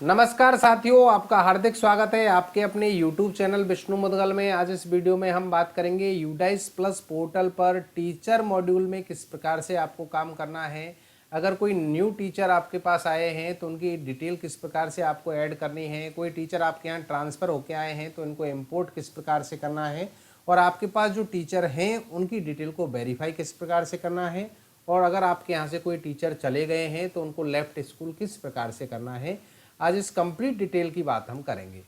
नमस्कार साथियों, आपका हार्दिक स्वागत है आपके अपने YouTube चैनल विष्णु मुदगल में। आज इस वीडियो में हम बात करेंगे यूडाइस प्लस पोर्टल पर टीचर मॉड्यूल में किस प्रकार से आपको काम करना है। अगर कोई न्यू टीचर आपके पास आए हैं तो उनकी डिटेल किस प्रकार से आपको ऐड करनी है। कोई टीचर आपके यहाँ ट्रांसफ़र होकर आए हैं तो इनको इम्पोर्ट किस प्रकार से करना है। और आपके पास जो टीचर हैं उनकी डिटेल को वेरीफाई किस प्रकार से करना है। और अगर आपके यहाँ से कोई टीचर चले गए हैं तो उनको लेफ्ट स्कूल किस प्रकार से करना है, आज इस कंप्लीट डिटेल की बात हम करेंगे।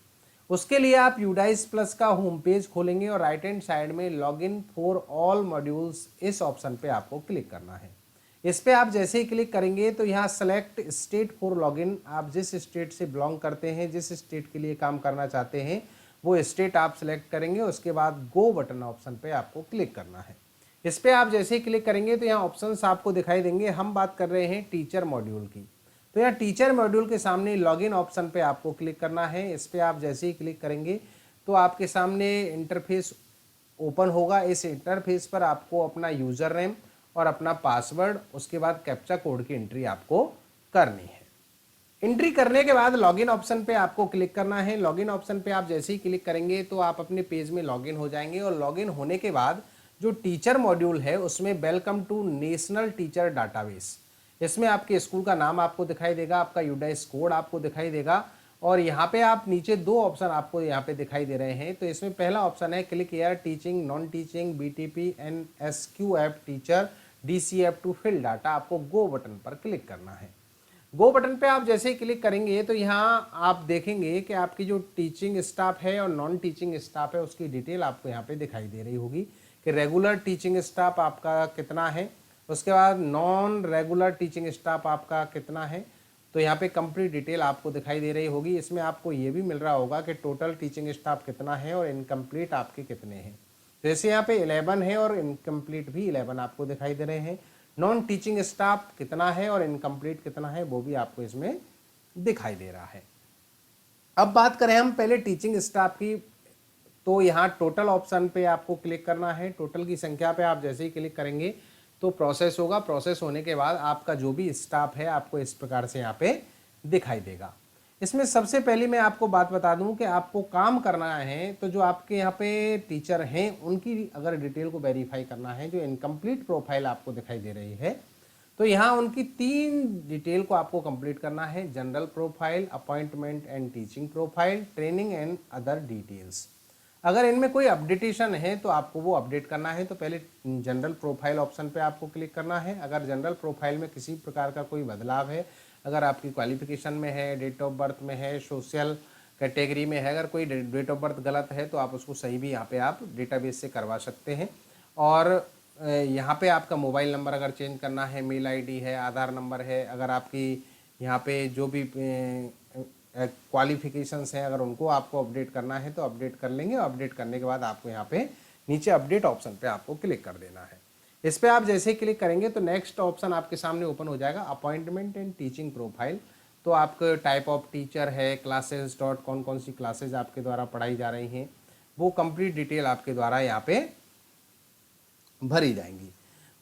उसके लिए आप यूडाइस प्लस का होम पेज खोलेंगे और राइट हैंड साइड में लॉगिन फॉर ऑल मॉड्यूल्स इस ऑप्शन पे आपको क्लिक करना है। इस पे आप जैसे ही क्लिक करेंगे तो यहाँ सेलेक्ट स्टेट फॉर लॉगिन, आप जिस स्टेट से बिलोंग करते हैं, जिस स्टेट के लिए काम करना चाहते हैं वो स्टेट आप सेलेक्ट करेंगे। उसके बाद गो बटन ऑप्शन पे आपको क्लिक करना है। इस पे आप जैसे ही क्लिक करेंगे तो यहाँ ऑप्शंस आपको दिखाई देंगे। हम बात कर रहे हैं टीचर मॉड्यूल की, तो यहाँ टीचर मॉड्यूल के सामने लॉगिन ऑप्शन पे आपको क्लिक करना है। इस पे आप जैसे ही क्लिक करेंगे तो आपके सामने इंटरफेस ओपन होगा। इस इंटरफेस पर आपको अपना यूज़र नेम और अपना पासवर्ड, उसके बाद कैप्चा कोड की एंट्री आपको करनी है। एंट्री करने के बाद लॉगिन ऑप्शन पे आपको क्लिक करना है। लॉगिन ऑप्शन पे आप जैसे ही क्लिक करेंगे तो आप अपने पेज में लॉगिन हो जाएंगे। और लॉगिन होने के बाद जो टीचर मॉड्यूल है उसमें welcome to national teacher database, इसमें आपके स्कूल का नाम आपको दिखाई देगा, आपका यूडाइस कोड आपको दिखाई देगा। और यहाँ पे आप नीचे दो ऑप्शन आपको यहाँ पे दिखाई दे रहे हैं। तो इसमें पहला ऑप्शन है click here teaching, non teaching, BTP, NSQ app teacher, DCF to fill data. आपको गो बटन पर क्लिक करना है। गो बटन पे आप जैसे ही क्लिक करेंगे तो यहाँ आप देखेंगे कि आपकी जो टीचिंग स्टाफ है और नॉन टीचिंग स्टाफ है उसकी डिटेल आपको यहाँ पे दिखाई दे रही होगी कि रेगुलर टीचिंग स्टाफ आपका कितना है, उसके बाद नॉन रेगुलर टीचिंग स्टाफ आपका कितना है। तो यहाँ पे कंप्लीट डिटेल आपको दिखाई दे रही होगी। इसमें आपको ये भी मिल रहा होगा कि टोटल टीचिंग स्टाफ कितना है और इनकम्प्लीट आपके कितने हैं। जैसे यहाँ पे 11 है और इनकम्प्लीट भी 11 आपको दिखाई दे रहे हैं। नॉन टीचिंग स्टाफ कितना है और इनकम्प्लीट कितना है वो भी आपको इसमें दिखाई दे रहा है। अब बात करें हम पहले टीचिंग स्टाफ की, तो यहाँ टोटल ऑप्शन पे आपको क्लिक करना है। टोटल की संख्या पे आप जैसे ही क्लिक करेंगे तो प्रोसेस होगा। प्रोसेस होने के बाद आपका जो भी स्टाफ है आपको इस प्रकार से यहाँ पे दिखाई देगा। इसमें सबसे पहले मैं आपको बात बता दूं कि आपको काम करना है तो जो आपके यहाँ पे टीचर हैं उनकी अगर डिटेल को वेरीफाई करना है, जो इनकम्प्लीट प्रोफाइल आपको दिखाई दे रही है तो यहाँ उनकी 3 डिटेल को आपको कंप्लीट करना है। General profile, appointment and teaching profile, training and other details. अगर इनमें कोई अपडेटेशन है तो आपको वो अपडेट करना है। तो पहले जनरल प्रोफाइल ऑप्शन पे आपको क्लिक करना है। अगर जनरल प्रोफाइल में किसी प्रकार का कोई बदलाव है, अगर आपकी क्वालिफिकेशन में है, डेट ऑफ बर्थ में है, सोशल कैटेगरी में है, अगर कोई डेट ऑफ बर्थ गलत है तो आप उसको सही भी यहाँ पे आप डेटाबेस से करवा सकते हैं। और यहाँ पे आपका मोबाइल नंबर अगर चेंज करना है, मेल आईडी है, आधार नंबर है, अगर आपकी यहाँ पे जो भी क्वालिफिकेशंस हैं अगर उनको आपको अपडेट करना है तो अपडेट कर लेंगे। अपडेट करने के बाद आपको यहाँ पे नीचे अपडेट ऑप्शन पे आपको क्लिक कर देना है। इस पे आप जैसे ही क्लिक करेंगे तो नेक्स्ट ऑप्शन आपके सामने ओपन हो जाएगा, अपॉइंटमेंट एंड टीचिंग प्रोफाइल। तो आपके टाइप ऑफ टीचर है, क्लासेस डॉट कौन कौन सी क्लासेज आपके द्वारा पढ़ाई जा रही हैं, वो कंप्लीट डिटेल आपके द्वारा यहाँ पे भरी जाएंगी।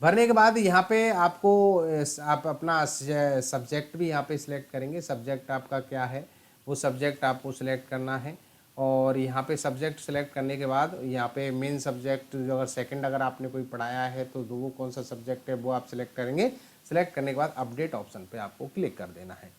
भरने के बाद यहाँ पे आपको आप अपना सब्जेक्ट भी यहाँ पे सिलेक्ट करेंगे। सब्जेक्ट आपका क्या है वो सब्जेक्ट आपको सिलेक्ट करना है। और यहाँ पे सब्जेक्ट सेलेक्ट करने के बाद यहाँ पे मेन सब्जेक्ट जो अगर सेकंड अगर आपने कोई पढ़ाया है तो वो कौन सा सब्जेक्ट है वो आप सिलेक्ट करेंगे। सिलेक्ट करने के बाद अपडेट ऑप्शन पे आपको क्लिक कर देना है।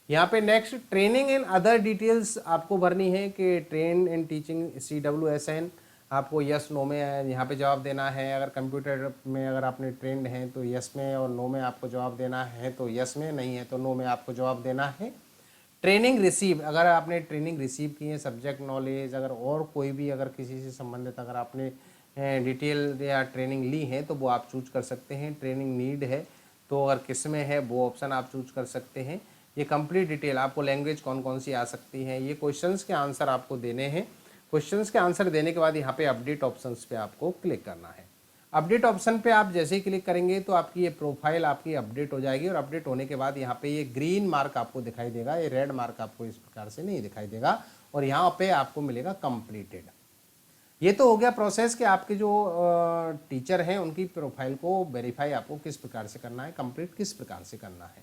यहाँ पे next training and other details आपको भरनी है कि ट्रेन एंड टीचिंग CWSN, आपको यस नो में यहाँ पे जवाब देना है। अगर कंप्यूटर में अगर आपने ट्रेंड हैं तो यस में, और नो में आपको जवाब देना है तो यस में, नहीं है तो नो में आपको जवाब देना है। ट्रेनिंग रिसीव, अगर आपने ट्रेनिंग रिसीव की है, सब्जेक्ट नॉलेज अगर और कोई भी अगर किसी से संबंधित अगर आपने डिटेल या ट्रेनिंग ली है तो वो आप चूज कर सकते हैं। ट्रेनिंग नीड है तो अगर किस में है वो ऑप्शन आप चूज कर सकते हैं। ये कंप्लीट डिटेल आपको लैंग्वेज कौन कौन सी आ सकती हैं, ये क्वेश्चंस के आंसर आपको देने हैं। क्वेश्चंस के आंसर देने के बाद यहाँ पे अपडेट ऑप्शंस पे आपको क्लिक करना है। अपडेट ऑप्शन पे आप जैसे ही क्लिक करेंगे तो आपकी ये प्रोफाइल आपकी अपडेट हो जाएगी। और अपडेट होने के बाद यहाँ पे ये ग्रीन मार्क आपको दिखाई देगा, ये रेड मार्क आपको इस प्रकार से नहीं दिखाई देगा। और यहाँ पे आपको मिलेगा कंप्लीटेड। ये तो हो गया प्रोसेस कि आपके जो टीचर हैं उनकी प्रोफाइल को वेरीफाई आपको किस प्रकार से करना है, कंप्लीट किस प्रकार से करना है।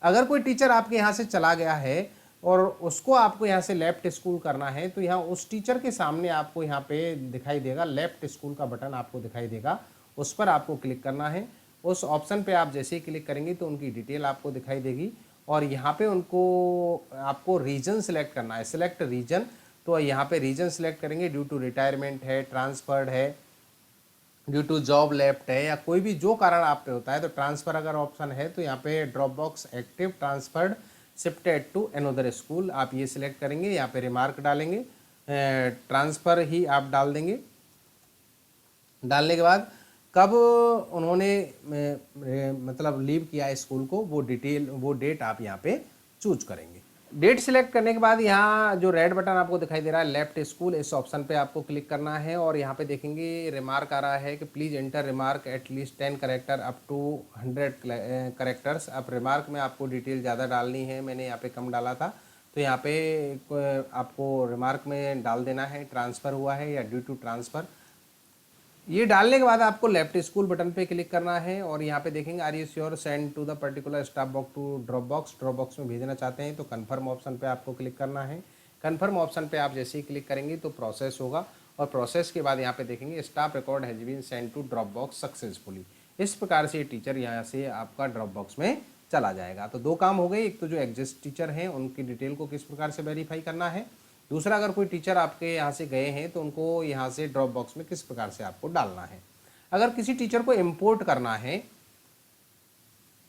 अगर कोई टीचर आपके यहाँ से चला गया है और उसको आपको यहाँ से लेफ्ट स्कूल करना है, तो यहाँ उस टीचर के सामने आपको यहाँ पे दिखाई देगा लेफ्ट स्कूल का बटन आपको दिखाई देगा, उस पर आपको क्लिक करना है। उस ऑप्शन पे आप जैसे ही क्लिक करेंगे तो उनकी डिटेल आपको दिखाई देगी और यहाँ पे उनको आपको रीजन सेलेक्ट करना है, सेलेक्ट रीजन। तो यहाँ पे रीजन सेलेक्ट करेंगे, ड्यू टू रिटायरमेंट है, ट्रांसफर्ड है, ड्यू टू जॉब लेफ्ट है, या कोई भी जो कारण आप पे होता है। तो ट्रांसफ़र अगर ऑप्शन है तो यहाँ पे drop box active, transferred, shifted to another school, आप ये सिलेक्ट करेंगे। यहाँ पे रिमार्क डालेंगे, ट्रांसफ़र ही आप डाल देंगे। डालने के बाद कब उन्होंने मतलब लीव किया है स्कूल को, वो डिटेल, वो डेट आप यहाँ पे चूज करेंगे। डेट सिलेक्ट करने के बाद यहाँ जो रेड बटन आपको दिखाई दे रहा है लेफ्ट स्कूल, इस ऑप्शन पे आपको क्लिक करना है और यहाँ पे देखेंगे रिमार्क आ रहा है कि please enter remark at least 10 character up to 100 characters. अब रिमार्क में आपको डिटेल ज़्यादा डालनी है, मैंने यहाँ पे कम डाला था, तो यहाँ पे आपको रिमार्क में डाल देना है ट्रांसफ़र हुआ है या ड्यू टू ट्रांसफ़र। ये डालने के बाद आपको लेफ्ट स्कूल बटन पे क्लिक करना है और यहाँ पे देखेंगे are you sure send to the particular staff box to drop box में भेजना चाहते हैं, तो कन्फर्म ऑप्शन पे आपको क्लिक करना है। कन्फर्म ऑप्शन पे आप जैसे ही क्लिक करेंगे तो प्रोसेस होगा और प्रोसेस के बाद यहाँ पे देखेंगे staff record has been send to drop box successfully. इस प्रकार से ये टीचर यहाँ से आपका ड्रॉप बॉक्स में चला जाएगा। तो दो काम हो गए, एक तो जो एग्जिस्ट टीचर हैं उनकी डिटेल को किस प्रकार से वेरीफाई करना है, दूसरा अगर कोई टीचर आपके यहाँ से गए हैं तो उनको यहाँ से ड्रॉप बॉक्स में किस प्रकार से आपको डालना है। अगर किसी टीचर को इंपोर्ट करना है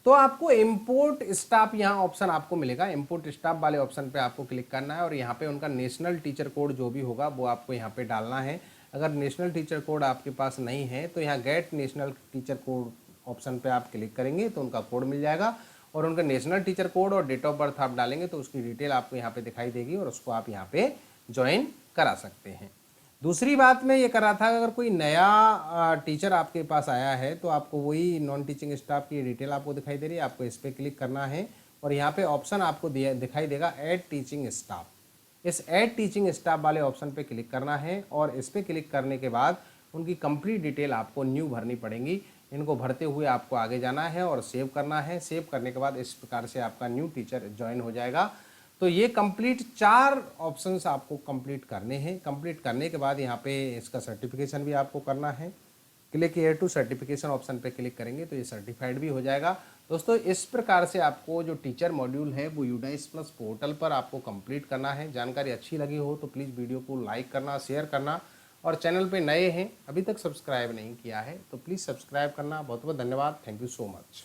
तो आपको इंपोर्ट स्टाफ यहाँ ऑप्शन आपको मिलेगा, इंपोर्ट स्टाफ वाले ऑप्शन पे आपको क्लिक करना है और यहाँ पे उनका नेशनल टीचर कोड जो भी होगा वो आपको यहाँ पे डालना है। अगर नेशनल टीचर कोड आपके पास नहीं है तो यहाँ get national teacher code option पे आप क्लिक करेंगे तो उनका कोड मिल जाएगा और उनका नेशनल टीचर कोड और डेट ऑफ बर्थ आप डालेंगे तो उसकी डिटेल आपको यहाँ पे दिखाई देगी और उसको आप यहाँ पे ज्वाइन करा सकते हैं। दूसरी बात मैं ये कर रहा था, अगर कोई नया टीचर आपके पास आया है तो आपको वही नॉन टीचिंग स्टाफ की डिटेल आपको दिखाई दे रही है, आपको इस पर क्लिक करना है और यहाँ पे ऑप्शन आपको दिखाई देगा ऐड टीचिंग स्टाफ। इस ऐड टीचिंग स्टाफ वाले ऑप्शन पे क्लिक करना है और इस पर क्लिक करने के बाद उनकी कंप्लीट डिटेल आपको न्यू भरनी पड़ेगी। इनको भरते हुए आपको आगे जाना है और सेव करना है। सेव करने के बाद इस प्रकार से आपका न्यू टीचर ज्वाइन हो जाएगा। तो ये कंप्लीट 4 ऑप्शंस आपको कंप्लीट करने हैं। कंप्लीट करने के बाद यहाँ पे इसका सर्टिफिकेशन भी आपको करना है। Click here to certification option पे क्लिक करेंगे तो ये सर्टिफाइड भी हो जाएगा। दोस्तों इस प्रकार से आपको जो टीचर मॉड्यूल है वो यूडाइस प्लस पोर्टल पर आपको कंप्लीट करना है। जानकारी अच्छी लगी हो तो प्लीज़ वीडियो को लाइक करना, शेयर करना और चैनल पे नए हैं अभी तक सब्सक्राइब नहीं किया है तो प्लीज़ सब्सक्राइब करना। बहुत बहुत धन्यवाद। Thank you so much.